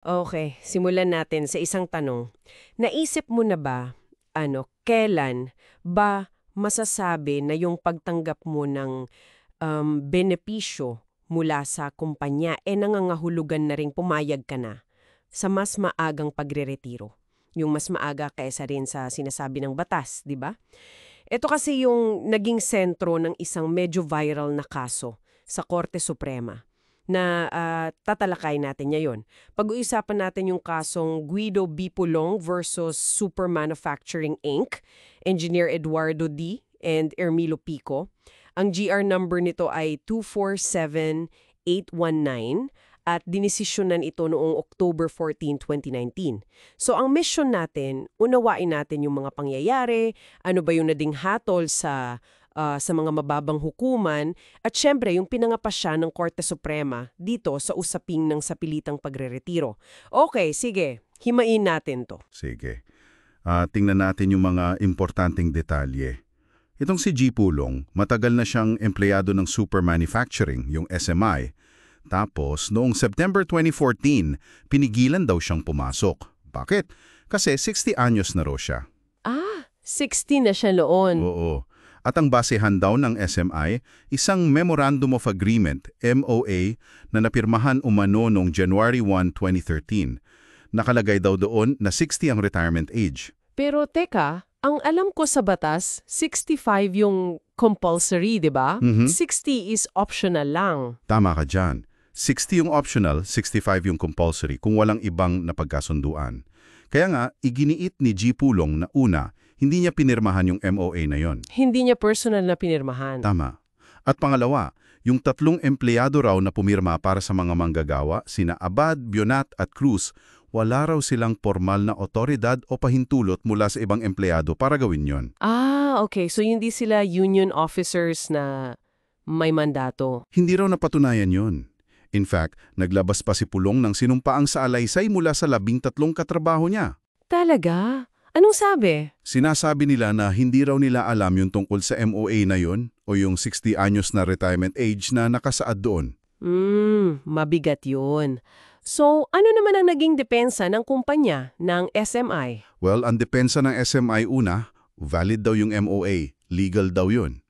Okay, simulan natin sa isang tanong. Naisip mo na ba, kailan ba masasabi na yung pagtanggap mo ng benepisyo mula sa kumpanya nangangahulugan na ring pumayag ka na sa mas maagang pagreretiro? Yung mas maaga kaysa rin sa sinasabi ng batas, di ba? Ito kasi yung naging sentro ng isang medyo viral na kaso sa Korte Suprema na tatalakay natin ngayon. Pag-uusapan natin yung kasong Guido B. Pulong versus Super Manufacturing Inc., Engineer Eduardo D. and Ermilo Pico. Ang GR number nito ay 247819 at dinesisyonan ito noong October 14, 2019. So ang mission natin, unawain natin yung mga pangyayari, ano ba yung nading hatol sa mga mababang hukuman, at syempre yung pinangapasya ng Korte Suprema dito sa usaping ng sapilitang pagreretiro. Okay, sige, himain natin to. Sige. Tingnan natin yung mga importanteng detalye. Itong si G. Pulong, matagal na siyang empleyado ng Super Manufacturing, yung SMI. Tapos, noong September 2014, pinigilan daw siyang pumasok. Bakit? Kasi 60 anyos na raw siya. 60 na siya noon. Oo. At ang basehan daw ng SMI, isang Memorandum of Agreement, MOA, na napirmahan umano noong January 1, 2013. Nakalagay daw doon na 60 ang retirement age. Pero teka, ang alam ko sa batas, 65 yung compulsory, di ba? 60 is optional lang. Tama ka dyan. 60 yung optional, 65 yung compulsory kung walang ibang napagkasunduan. Kaya nga, iginiit ni G. Pulong na una, hindi niya pinirmahan yung MOA na yon. Hindi niya personal na pinirmahan. Tama. At pangalawa, yung 3 empleyado raw na pumirma para sa mga manggagawa, sina Abad, Bionat at Cruz, wala raw silang formal na otoridad o pahintulot mula sa ibang empleyado para gawin yon. Okay. So hindi sila union officers na may mandato. Hindi raw napatunayan yon. In fact, naglabas pa si Pulong ng sinumpaang saalaysay mula sa 13 katrabaho niya. Talaga? Anong sabi? Sinasabi nila na hindi raw nila alam yung tungkol sa MOA na yon o yung 60 anyos na retirement age na nakasaad doon. Mabigat yun. So, ano naman ang naging depensa ng kumpanya ng SMI? Well, ang depensa ng SMI una, valid daw yung MOA, legal daw yun.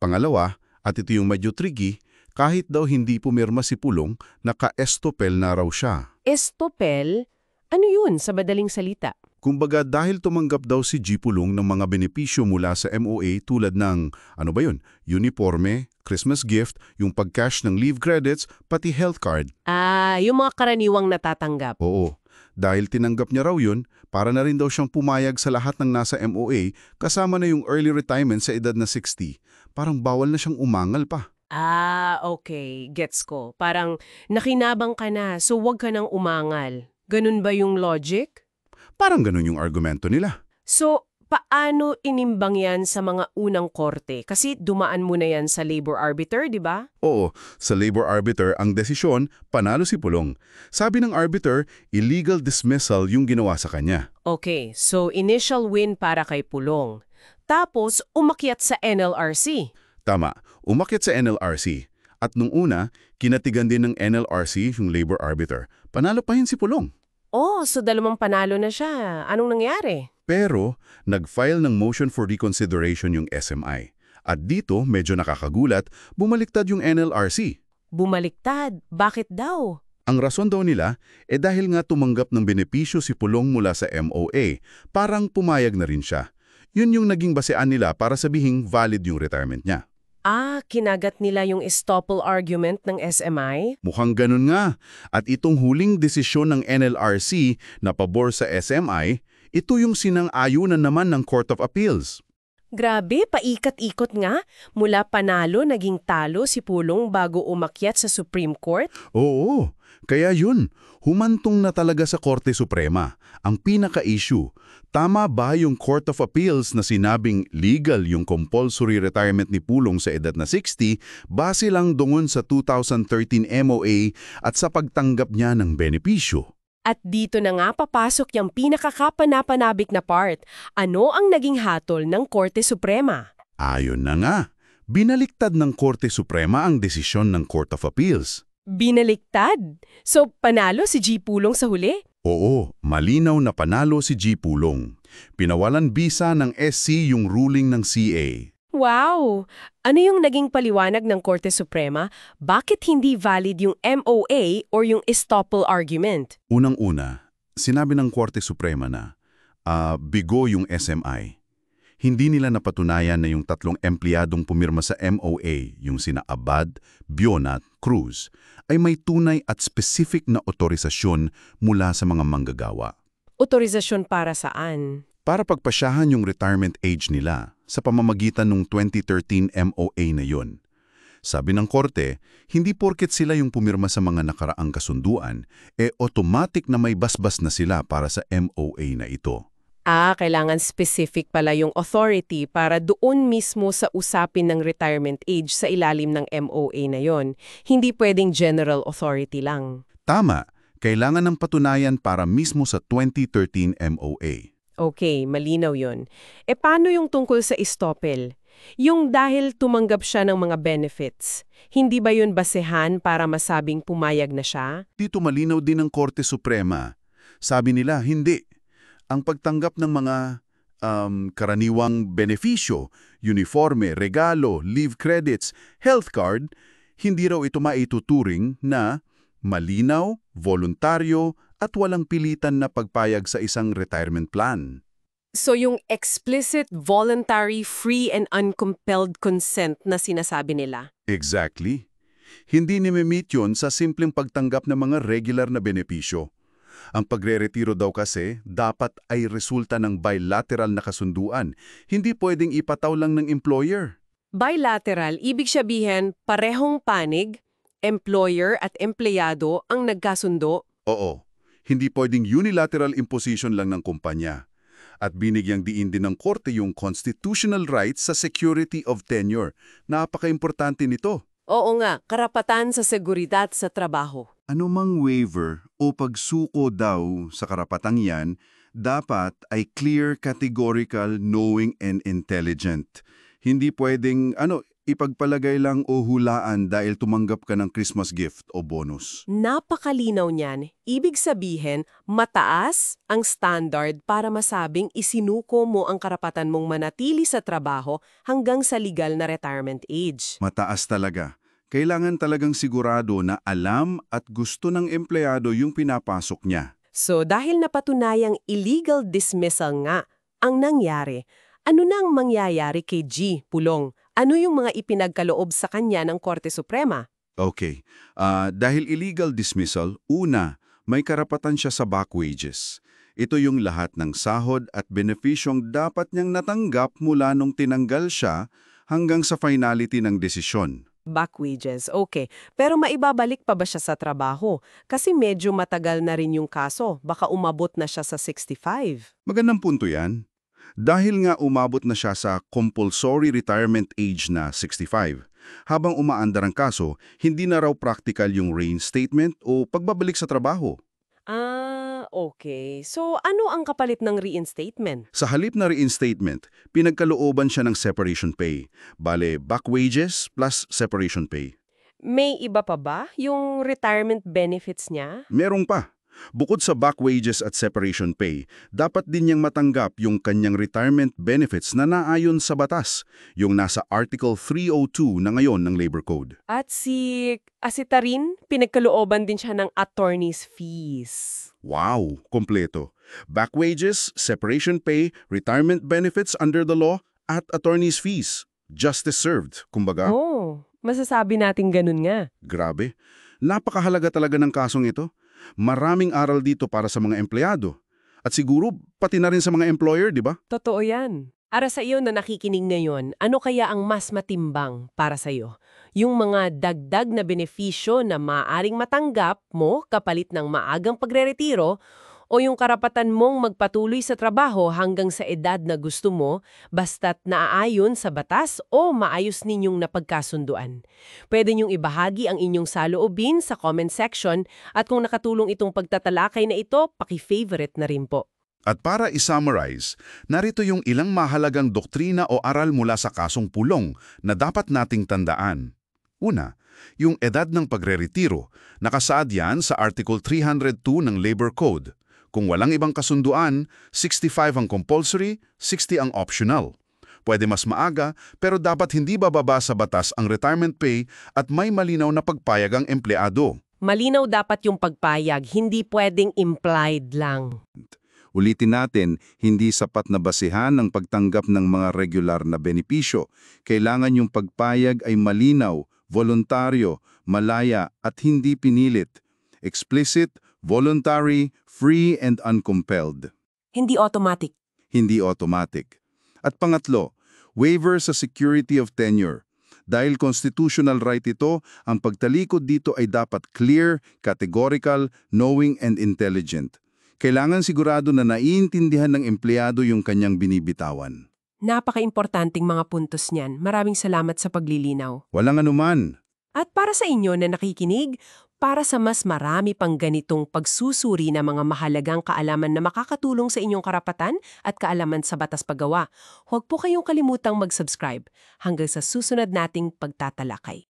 Pangalawa, at ito yung medyo tricky, kahit daw hindi pumirma si Pulong, naka-estopel na raw siya. Estopel? Ano yun sa madaling salita? Kumbaga dahil tumanggap daw si G. Pulong ng mga benepisyo mula sa MOA tulad ng, uniforme, Christmas gift, yung pag-cash ng leave credits, pati health card. Yung mga karaniwang natatanggap. Oo. Dahil tinanggap niya raw yun, para na rin daw siyang pumayag sa lahat ng nasa MOA kasama na yung early retirement sa edad na 60. Parang bawal na siyang umangal pa. Okay. Gets ko. Parang nakinabang ka na, so wag ka nang umangal. Ganun ba yung logic? Parang ganun yung argumento nila. So, paano inimbang yan sa mga unang korte? Kasi dumaan mo na yan sa labor arbiter, di ba? Oo, sa labor arbiter ang desisyon, panalo si Pulong. Sabi ng arbiter, illegal dismissal yung ginawa sa kanya. Okay, so initial win para kay Pulong. Tapos, umakyat sa NLRC. Tama, umakyat sa NLRC. At nung una, kinatigan din ng NLRC yung labor arbiter. Panalo pa yun si Pulong. So 2 panalo na siya. Anong nangyari? Pero, nag-file ng motion for reconsideration yung SMI. At dito, medyo nakakagulat, bumaliktad yung NLRC. Bumaliktad? Bakit daw? Ang rason daw nila, dahil nga tumanggap ng benepisyo si Pulong mula sa MOA, parang pumayag na rin siya. Yun yung naging basean nila para sabihing valid yung retirement niya. Kinagat nila yung estoppel argument ng SMI? Mukhang ganun nga. At itong huling desisyon ng NLRC na pabor sa SMI, ito yung sinang-ayunan naman ng Court of Appeals. Grabe, paikat-ikot nga. Mula panalo, naging talo si Pulong bago umakyat sa Supreme Court? Oo, kaya yun. Humantong na talaga sa Korte Suprema. Ang pinaka-issue, tama ba yung Court of Appeals na sinabing legal yung compulsory retirement ni Pulong sa edad na 60 base lang dungon sa 2013 MOA at sa pagtanggap niya ng benepisyo? At dito na nga papasok yung pinakakapanapanabik na part. Ano ang naging hatol ng Korte Suprema? Ayon na nga, binaliktad ng Korte Suprema ang desisyon ng Court of Appeals. Binaliktad. So, panalo si G. Pulong sa huli? Oo, malinaw na panalo si G. Pulong. Pinawalan bisa ng SC yung ruling ng CA. Wow! Ano yung naging paliwanag ng Korte Suprema? Bakit hindi valid yung MOA or yung estoppel argument? Unang-una, sinabi ng Korte Suprema na bigo yung SMI. Hindi nila napatunayan na yung tatlong empleyadong pumirma sa MOA, yung sina Abad, Bionat, Cruz, ay may tunay at specific na otorisasyon mula sa mga manggagawa. Otorisasyon para saan? Para pagpasyahan yung retirement age nila sa pamamagitan ng 2013 MOA na yon. Sabi ng korte, hindi porket sila yung pumirma sa mga nakaraang kasunduan, automatic na may basbas na sila para sa MOA na ito. Kailangan specific pala yung authority para doon mismo sa usapin ng retirement age sa ilalim ng MOA na yon. Hindi pwedeng general authority lang. Tama, kailangan ng patunayan para mismo sa 2013 MOA. Okay, malinaw yon. Paano yung tungkol sa estoppel? Yung dahil tumanggap siya ng mga benefits, hindi ba yun basehan para masabing pumayag na siya? Dito malinaw din ng Korte Suprema. Sabi nila, hindi. Ang pagtanggap ng mga karaniwang benepisyo, uniforme, regalo, leave credits, health card, hindi raw ito maituturing na malinaw, voluntaryo, at walang pilitan na pagpayag sa isang retirement plan. So yung explicit, voluntary, free and uncompelled consent na sinasabi nila? Exactly. Hindi nimi-meet yun sa simpleng pagtanggap ng mga regular na benepisyo. Ang pagre-retiro daw kasi dapat ay resulta ng bilateral na kasunduan. Hindi pwedeng ipataw lang ng employer. Bilateral, ibig sabihin parehong panig, employer at empleyado ang nagkasundo? Oo. Hindi pwedeng unilateral imposition lang ng kumpanya. At binigyang diin din ng korte yung constitutional rights sa security of tenure. Napaka-importante nito. Oo nga, karapatan sa seguridad sa trabaho. Anumang waiver o pagsuko daw sa karapatang yan, dapat ay clear, categorical, knowing, and intelligent. Hindi pwedeng, ipagpalagay lang o hulaan dahil tumanggap ka ng Christmas gift o bonus. Napakalinaw niyan. Ibig sabihin, mataas ang standard para masabing isinuko mo ang karapatan mong manatili sa trabaho hanggang sa legal na retirement age. Mataas talaga. Kailangan talagang sigurado na alam at gusto ng empleyado yung pinapasok niya. So dahil napatunayang illegal dismissal nga ang nangyari, ano nang mangyayari kay G. Pulong? Ano yung mga ipinagkaloob sa kanya ng Korte Suprema? Okay. Dahil illegal dismissal, una, may karapatan siya sa back wages. Ito yung lahat ng sahod at benepisyong dapat niyang natanggap mula nung tinanggal siya hanggang sa finality ng desisyon. Back wages, okay. Pero maibabalik pa ba siya sa trabaho? Kasi medyo matagal na rin yung kaso. Baka umabot na siya sa 65. Magandang punto yan. Dahil nga umabot na siya sa compulsory retirement age na 65, habang umaandar ang kaso, hindi na raw practical yung reinstatement o pagbabalik sa trabaho. Okay. So ano ang kapalit ng reinstatement? Sa halip na reinstatement, pinagkalooban siya ng separation pay. Bale, back wages plus separation pay. May iba pa ba yung retirement benefits niya? Merong pa. Bukod sa back wages at separation pay, dapat din niyang matanggap yung kanyang retirement benefits na naayon sa batas, yung nasa Article 302 na ngayon ng Labor Code. At si Tarin, pinagkalooban din siya ng attorney's fees. Wow, kompleto. Back wages, separation pay, retirement benefits under the law, at attorney's fees. Justice served, kumbaga. Oh, masasabi natin ganun nga. Grabe. Napakahalaga talaga ng kasong ito. Maraming aral dito para sa mga empleyado. At siguro, pati na rin sa mga employer, di ba? Totoo yan. Para sa iyo na nakikinig ngayon, ano kaya ang mas matimbang para sa iyo? Yung mga dagdag na benepisyo na maaaring matanggap mo kapalit ng maagang pagreretiro o yung karapatan mong magpatuloy sa trabaho hanggang sa edad na gusto mo basta't naaayon sa batas o maayos ninyong napagkasunduan. Pwede niyong ibahagi ang inyong saloobin sa comment section at kung nakatulong itong pagtatalakay na ito, paki-favorite na rin po. At para i-summarize, narito yung ilang mahalagang doktrina o aral mula sa kasong Pulong na dapat nating tandaan. Una, yung edad ng pagreretiro. Nakasaad yan sa Article 302 ng Labor Code. Kung walang ibang kasunduan, 65 ang compulsory, 60 ang optional. Pwede mas maaga, pero dapat hindi bababa sa batas ang retirement pay at may malinaw na pagpayag ang empleyado. Malinaw dapat yung pagpayag, hindi pwedeng implied lang. Ulitin natin, hindi sapat na basihan ang pagtanggap ng mga regular na benepisyo. Kailangan yung pagpayag ay malinaw, voluntaryo, malaya at hindi pinilit. Explicit, voluntary, free and uncompelled. Hindi automatic. Hindi automatic. At pangatlo, waiver sa security of tenure. Dahil constitutional right ito, ang pagtalikod dito ay dapat clear, categorical, knowing and intelligent. Kailangan sigurado na naiintindihan ng empleyado yung kanyang binibitawan. Napaka-importanting mga puntos niyan. Maraming salamat sa paglilinaw. Walang anuman. At para sa inyo na nakikinig, para sa mas marami pang ganitong pagsusuri ng mga mahalagang kaalaman na makakatulong sa inyong karapatan at kaalaman sa batas paggawa, huwag po kayong kalimutang mag-subscribe hanggang sa susunod nating pagtatalakay.